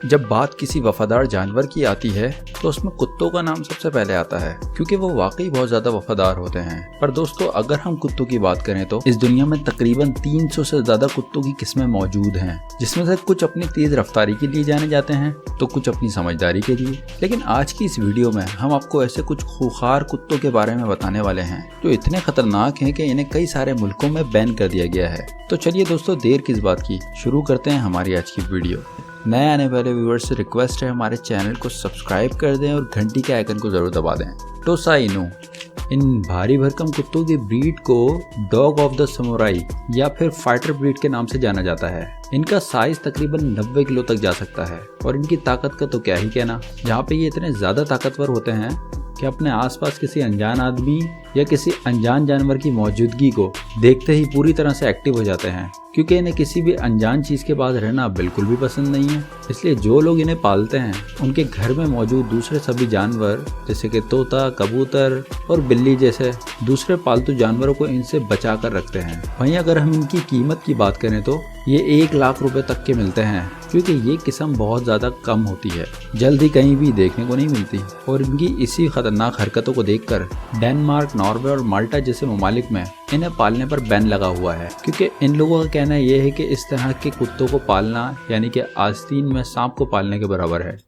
जब बात किसी वफादार जानवर की आती है तो उसमें कुत्तों का नाम सबसे पहले आता है, क्योंकि वो वाकई बहुत ज्यादा वफादार होते हैं। पर दोस्तों, अगर हम कुत्तों की बात करें तो इस दुनिया में तकरीबन 300 से ज्यादा कुत्तों की किस्में मौजूद हैं, जिसमें से कुछ अपनी तेज रफ्तारी के लिए जाने जाते हैं तो कुछ अपनी समझदारी के लिए। लेकिन आज की इस वीडियो में हम आपको ऐसे कुछ खूंखार कुत्तों के बारे में बताने वाले हैं जो इतने खतरनाक हैं कि इन्हें कई सारे मुल्कों में बैन कर दिया गया है। तो चलिए दोस्तों, देर किस बात की, शुरू करते हैं हमारी आज की वीडियो। नए आने वाले व्यूअर्स से रिक्वेस्ट है, हमारे चैनल को सब्सक्राइब कर दें और घंटी के आइकन को जरूर दबा दें। टोसा इनू, इन भारी भरकम कुत्तों की ब्रीड को डॉग ऑफ द समुराई या फिर फाइटर ब्रीड के नाम से जाना जाता है। इनका साइज तकरीबन 90 किलो तक जा सकता है और इनकी ताकत का तो क्या ही कहना। जहाँ पे ये इतने ज्यादा ताकतवर होते हैं कि अपने आसपास किसी अनजान आदमी या किसी अनजान जानवर की मौजूदगी को देखते ही पूरी तरह से एक्टिव हो जाते हैं, क्योंकि इन्हें किसी भी अनजान चीज के पास रहना बिल्कुल भी पसंद नहीं है। इसलिए जो लोग इन्हें पालते हैं उनके घर में मौजूद दूसरे सभी जानवर जैसे कि तोता, कबूतर और बिल्ली जैसे दूसरे पालतू जानवरों को इनसे बचा कर रखते हैं। वहीं अगर हम इनकी कीमत की बात करें तो ये 1 लाख रुपए तक के मिलते हैं, क्योंकि ये किस्म बहुत ज़्यादा कम होती है, जल्दी कहीं भी देखने को नहीं मिलती। और इनकी इसी खतरनाक हरकतों को देखकर डेनमार्क, नॉर्वे और माल्टा जैसे ममालिक में इन्हें पालने पर बैन लगा हुआ है, क्योंकि इन लोगों का कहना यह है कि इस तरह के कुत्तों को पालना यानी कि आस्तीन में सांप को पालने के बराबर है।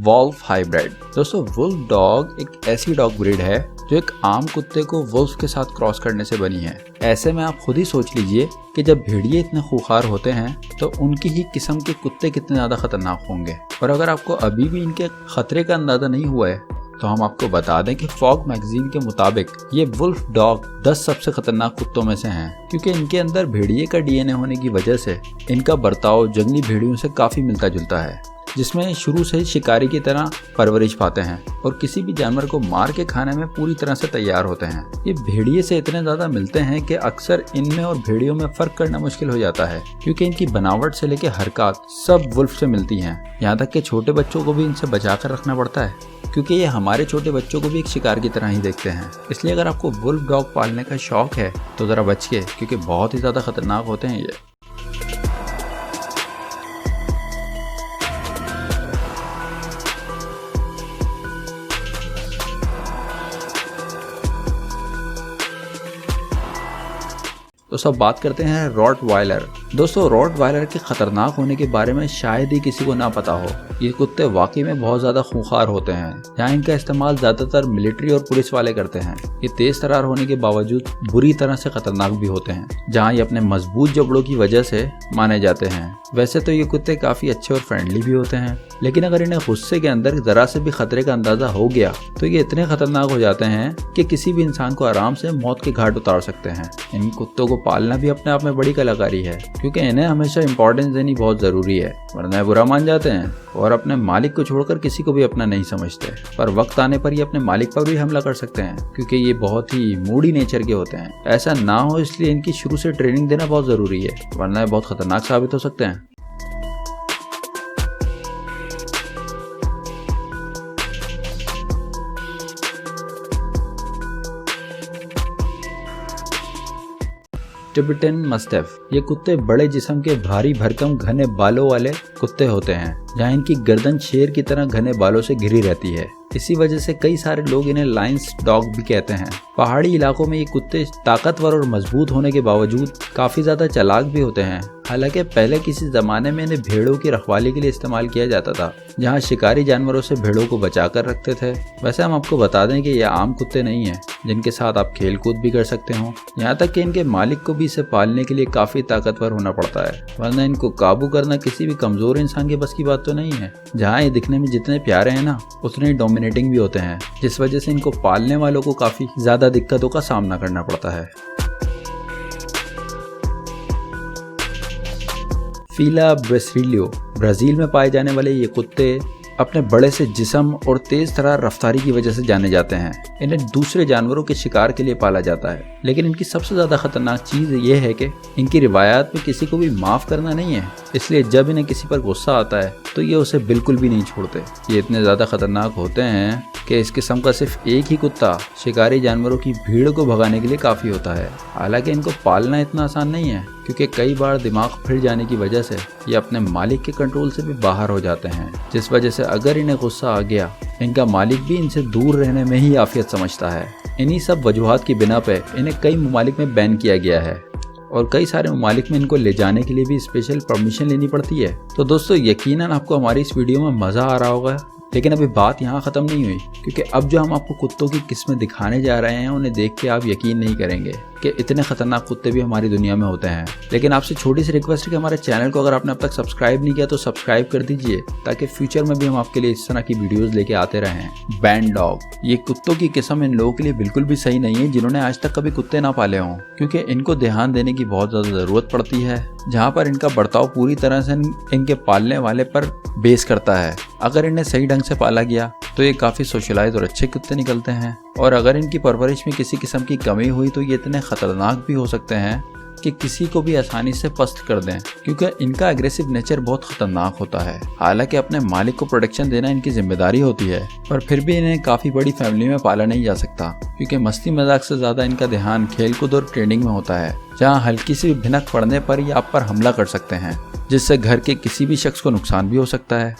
Wolf hybrid. दोस्तों, वुल्फ डॉग एक ऐसी डॉग ब्रीड है जो एक आम कुत्ते को वुल्फ के साथ क्रॉस करने से बनी है। ऐसे में आप खुद ही सोच लीजिए कि जब भेड़िए इतने खूंखार होते हैं तो उनकी ही किस्म के कुत्ते कितने ज्यादा खतरनाक होंगे। और अगर आपको अभी भी इनके खतरे का अंदाजा नहीं हुआ है तो हम आपको बता दें कि फॉग मैगजीन के मुताबिक ये वुल्फ डॉग 10 सबसे खतरनाक कुत्तों में से हैं, क्योंकि इनके अंदर भेड़िए का डीएनए होने की वजह से इनका बर्ताव जंगली भेड़ियों से काफी मिलता जुलता है, जिसमें शुरू से ही शिकारी की तरह परवरिश पाते हैं और किसी भी जानवर को मार के खाने में पूरी तरह से तैयार होते हैं। ये भेड़िए से इतने ज्यादा मिलते हैं कि अक्सर इनमें और भेड़ियों में फर्क करना मुश्किल हो जाता है, क्योंकि इनकी बनावट से लेकर हरकत सब वुल्फ से मिलती हैं। यहाँ तक कि छोटे बच्चों को भी इनसे बचा कर रखना पड़ता है, क्योंकि ये हमारे छोटे बच्चों को भी एक शिकार की तरह ही देखते हैं। इसलिए अगर आपको वुल्फ डॉग पालने का शौक है तो जरा बच के, क्योंकि बहुत ही ज्यादा खतरनाक होते हैं ये। तो सब बात करते हैं रॉटवाइलर। दोस्तों, रॉटवाइलर के खतरनाक होने के बारे में शायद ही किसी को ना पता हो। ये कुत्ते वाकई में बहुत ज्यादा खूंखार होते हैं, जहाँ इनका इस्तेमाल ज्यादातर मिलिट्री और पुलिस वाले करते हैं। ये तेज तरार होने के बावजूद बुरी तरह से खतरनाक भी होते हैं, जहाँ ये अपने मजबूत जबड़ों की वजह से माने जाते हैं। वैसे तो ये कुत्ते काफी अच्छे और फ्रेंडली भी होते हैं, लेकिन अगर इन्हें गुस्से के अंदर जरा से भी खतरे का अंदाजा हो गया तो ये इतने खतरनाक हो जाते हैं कि किसी भी इंसान को आराम से मौत के घाट उतार सकते हैं। इन कुत्तों को पालना भी अपने आप में बड़ी कलाकारी है, क्योंकि इन्हें हमेशा इंपॉर्टेंस देनी बहुत जरूरी है, वरना बुरा मान जाते हैं और अपने मालिक को छोड़कर किसी को भी अपना नहीं समझते। पर वक्त आने पर ये अपने मालिक पर भी हमला कर सकते हैं, क्योंकि ये बहुत ही मूडी नेचर के होते हैं। ऐसा ना हो इसलिए इनकी शुरू से ट्रेनिंग देना बहुत जरूरी है, वरना बहुत खतरनाक साबित हो सकते हैं। Tibetan mastiff. ये कुत्ते बड़े जिस्म के भारी भरकम घने बालों वाले कुत्ते होते हैं, जहाँ इनकी गर्दन शेर की तरह घने बालों से घिरी रहती है। इसी वजह से कई सारे लोग इन्हें लायंस डॉग भी कहते हैं। पहाड़ी इलाकों में ये कुत्ते ताकतवर और मजबूत होने के बावजूद काफी ज्यादा चालाक भी होते हैं। हालांकि पहले किसी जमाने में इन्हें भेड़ों की रखवाली के लिए इस्तेमाल किया जाता था, जहां शिकारी जानवरों से भेड़ों को बचा कर रखते थे। वैसे हम आपको बता दें कि ये आम कुत्ते नहीं हैं, जिनके साथ आप खेल कूद भी कर सकते हो। यहाँ तक कि इनके मालिक को भी इसे पालने के लिए काफी ताकतवर होना पड़ता है, वरना इनको काबू करना किसी भी कमजोर इंसान के बस की बात तो नहीं है। जहाँ ये दिखने में जितने प्यारे हैं ना, उतने ही डोमिनेटिंग भी होते हैं, जिस वजह से इनको पालने वालों को काफी ज्यादा दिक्कतों का सामना करना पड़ता है। फीला ब्रेसिलियो। ब्राजील में पाए जाने वाले ये कुत्ते अपने बड़े से जिस्म और तेज तरार रफ्तारी की वजह से जाने जाते हैं। इन्हें दूसरे जानवरों के शिकार के लिए पाला जाता है, लेकिन इनकी सबसे ज्यादा खतरनाक चीज ये है कि इनकी रिवायात में किसी को भी माफ करना नहीं है। इसलिए जब इन्हें किसी पर गुस्सा आता है तो ये उसे बिल्कुल भी नहीं छोड़ते। ये इतने ज्यादा खतरनाक होते हैं कि इस किस्म का सिर्फ एक ही कुत्ता शिकारी जानवरों की भीड़ को भगाने के लिए काफ़ी होता है। हालांकि इनको पालना इतना आसान नहीं है, क्योंकि कई बार दिमाग फिर जाने की वजह से ये अपने मालिक के कंट्रोल से भी बाहर हो जाते हैं, जिस वजह से अगर इन्हें गुस्सा आ गया, इनका मालिक भी इनसे दूर रहने में ही आफियत समझता है। इन्हीं सब वजूहात की बिना पे इन्हें कई ममालिक में बैन किया गया है और कई सारे ममालिक में इनको ले जाने के लिए भी स्पेशल परमिशन लेनी पड़ती है। तो दोस्तों यकीनन आपको हमारी इस वीडियो में मज़ा आ रहा होगा, लेकिन अभी बात यहाँ ख़त्म नहीं हुई, क्योंकि अब जो हम आपको कुत्तों की किस्में दिखाने जा रहे हैं उन्हें देख के आप यकीन नहीं करेंगे कि इतने खतरनाक कुत्ते भी हमारी दुनिया में होते हैं। लेकिन आपसे छोटी सी रिक्वेस्ट है कि हमारे चैनल को अगर आपने अब तक सब्सक्राइब नहीं किया तो सब्सक्राइब कर दीजिए, ताकि फ्यूचर में भी हम आपके लिए इस तरह की वीडियोस लेके आते रहें। बैंड डॉग, ये कुत्तों की किस्म इन लोगों के लिए बिल्कुल भी सही नहीं है जिन्होंने आज तक कभी कुत्ते ना पाले हों, क्योंकि इनको ध्यान देने की बहुत ज़्यादा ज़रूरत पड़ती है, जहाँ पर इनका बर्ताव पूरी तरह से इनके पालने वाले पर बेस करता है। अगर इन्हें सही ढंग से पाला गया तो ये काफ़ी सोशलाइज और अच्छे कुत्ते निकलते हैं, और अगर इनकी परवरिश में किसी किस्म की कमी हुई तो ये इतने ख़तरनाक भी हो सकते हैं कि किसी को भी आसानी से पस्त कर दें, क्योंकि इनका एग्रेसिव नेचर बहुत ख़तरनाक होता है। हालांकि अपने मालिक को प्रोटेक्शन देना इनकी जिम्मेदारी होती है, पर फिर भी इन्हें काफ़ी बड़ी फैमिली में पाला नहीं जा सकता, क्योंकि मस्ती मजाक से ज़्यादा इनका ध्यान खेलकूद और ट्रेनिंग में होता है, जहाँ हल्की सी भिनक पड़ने पर ये आप पर हमला कर सकते हैं, जिससे घर के किसी भी शख्स को नुकसान भी हो सकता है।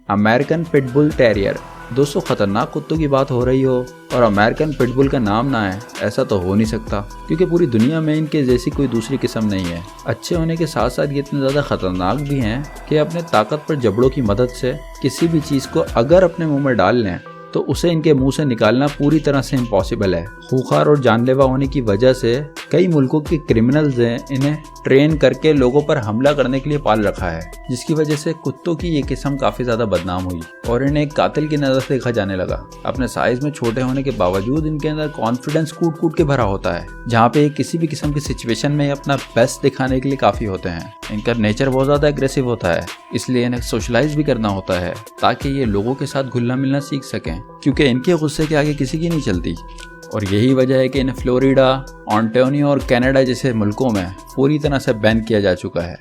American pitbull terrier. दोस्तों खतरनाक कुत्तों की बात हो रही हो और अमेरिकन पिटबुल का नाम ना है, ऐसा तो हो नहीं सकता, क्योंकि पूरी दुनिया में इनके जैसी कोई दूसरी किस्म नहीं है। अच्छे होने के साथ साथ ये इतने ज़्यादा खतरनाक भी हैं कि अपने ताकतवर जबड़ों की मदद से किसी भी चीज़ को अगर अपने मुंह में डाल लें तो उसे इनके मुंह से निकालना पूरी तरह से इम्पॉसिबल है। खूंखार और जानलेवा होने की वजह से कई मुल्कों के क्रिमिनल्स ने इन्हें ट्रेन करके लोगों पर हमला करने के लिए पाल रखा है, जिसकी वजह से कुत्तों की ये किस्म काफ़ी ज़्यादा बदनाम हुई और इन्हें एक कातिल की नज़र से देखा जाने लगा। अपने साइज में छोटे होने के बावजूद इनके अंदर कॉन्फिडेंस कूट कूट के भरा होता है, जहाँ पे किसी भी किस्म की सिचुएशन में अपना बेस्ट दिखाने के लिए काफ़ी होते हैं। इनका नेचर बहुत ज़्यादा एग्रेसिव होता है, इसलिए इन्हें सोशलाइज भी करना होता है ताकि ये लोगों के साथ घुलना मिलना सीख सकें, क्योंकि इनके गुस्से के आगे किसी की नहीं चलती। और यही वजह है कि इन्हें फ्लोरिडा, ओंटारियो और कनाडा जैसे मुल्कों में पूरी तरह से बैन किया जा चुका है।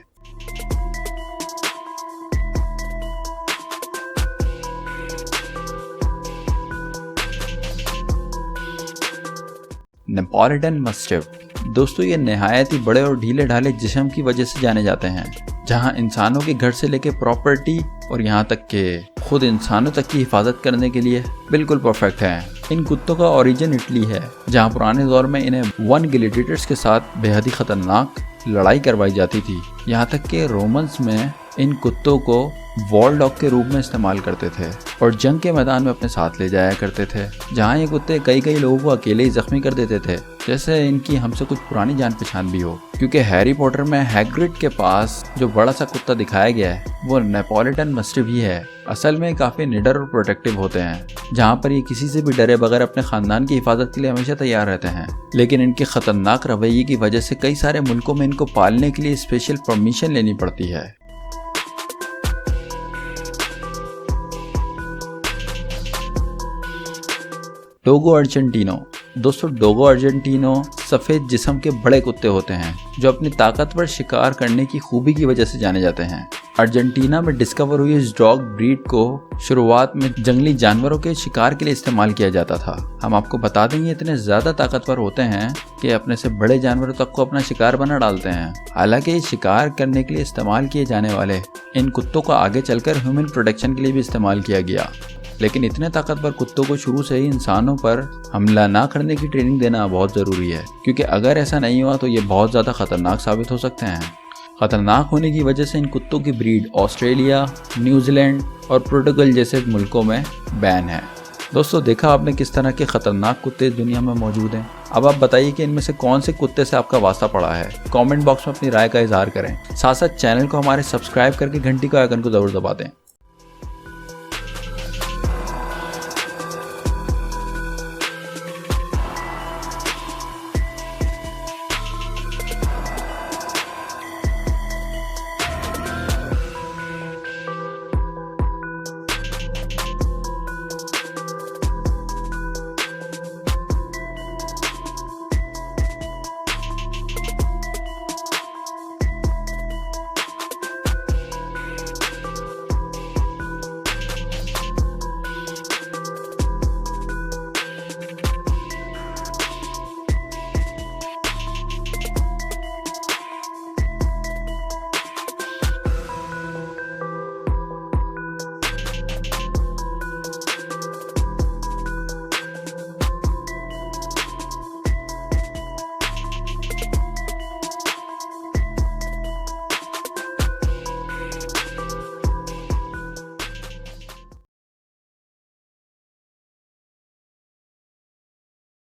Neapolitan mastiff. दोस्तों ये नहायत ही बड़े और ढीले ढाले जिस्म की वजह से जाने जाते हैं, जहां इंसानों के घर से लेकर प्रॉपर्टी और यहाँ तक के खुद इंसानों तक की हिफाजत करने के लिए बिल्कुल परफेक्ट है। इन कुत्तों का ओरिजिन इटली है, जहाँ पुराने दौर में इन्हें 1 ग्लैडिएटर्स के साथ बेहद ही खतरनाक लड़ाई करवाई जाती थी। यहाँ तक कि रोमन्स में इन कुत्तों को वॉल डॉग के रूप में इस्तेमाल करते थे और जंग के मैदान में अपने साथ ले जाया करते थे, जहाँ ये कुत्ते कई लोगों को अकेले ही जख्मी कर देते थे, जैसे इनकी हमसे कुछ पुरानी जान पहचान भी हो। क्योंकि हैरी पॉटर में हैग्रिड के पास जो बड़ा सा कुत्ता दिखाया गया है वो नेपोलिटन मस्टिफ ही है। असल में काफ़ी निडर और प्रोटेक्टिव होते हैं, जहाँ पर ये किसी से भी डरे बगैर अपने ख़ानदान की हिफाजत के लिए हमेशा तैयार रहते हैं। लेकिन इनके ख़तरनाक रवैये की वजह से कई सारे मुल्कों में इनको पालने के लिए स्पेशल परमिशन लेनी पड़ती है। डोगो अर्जेंटिनो। दोस्तों डोगो अर्जेंटिनो सफ़ेद जिस्म के बड़े कुत्ते होते हैं, जो अपनी ताकतवर शिकार करने की खूबी की वजह से जाने जाते हैं। अर्जेंटीना में डिस्कवर हुई इस डॉग ब्रीड को शुरुआत में जंगली जानवरों के शिकार के लिए इस्तेमाल किया जाता था। हम आपको बता दें ये इतने ज़्यादा ताकतवर होते हैं कि अपने से बड़े जानवरों तक को अपना शिकार बना डालते हैं। हालांकि शिकार करने के लिए इस्तेमाल किए जाने वाले इन कुत्तों को आगे चलकर ह्यूमन प्रोटेक्शन के लिए भी इस्तेमाल किया गया, लेकिन इतने ताकतवर कुत्तों को शुरू से ही इंसानों पर हमला ना करने की ट्रेनिंग देना बहुत ज़रूरी है, क्योंकि अगर ऐसा नहीं हुआ तो ये बहुत ज़्यादा खतरनाक साबित हो सकते हैं। खतरनाक होने की वजह से इन कुत्तों की ब्रीड ऑस्ट्रेलिया, न्यूजीलैंड और पोर्टुगल जैसे मुल्कों में बैन है। दोस्तों देखा आपने किस तरह के खतरनाक कुत्ते दुनिया में मौजूद हैं। अब आप बताइए कि इनमें से कौन से कुत्ते से आपका वास्ता पड़ा है। कमेंट बॉक्स में अपनी राय का इजहार करें। साथ साथ चैनल को हमारे सब्सक्राइब करके घंटी का आइकन को ज़रूर दबा दें।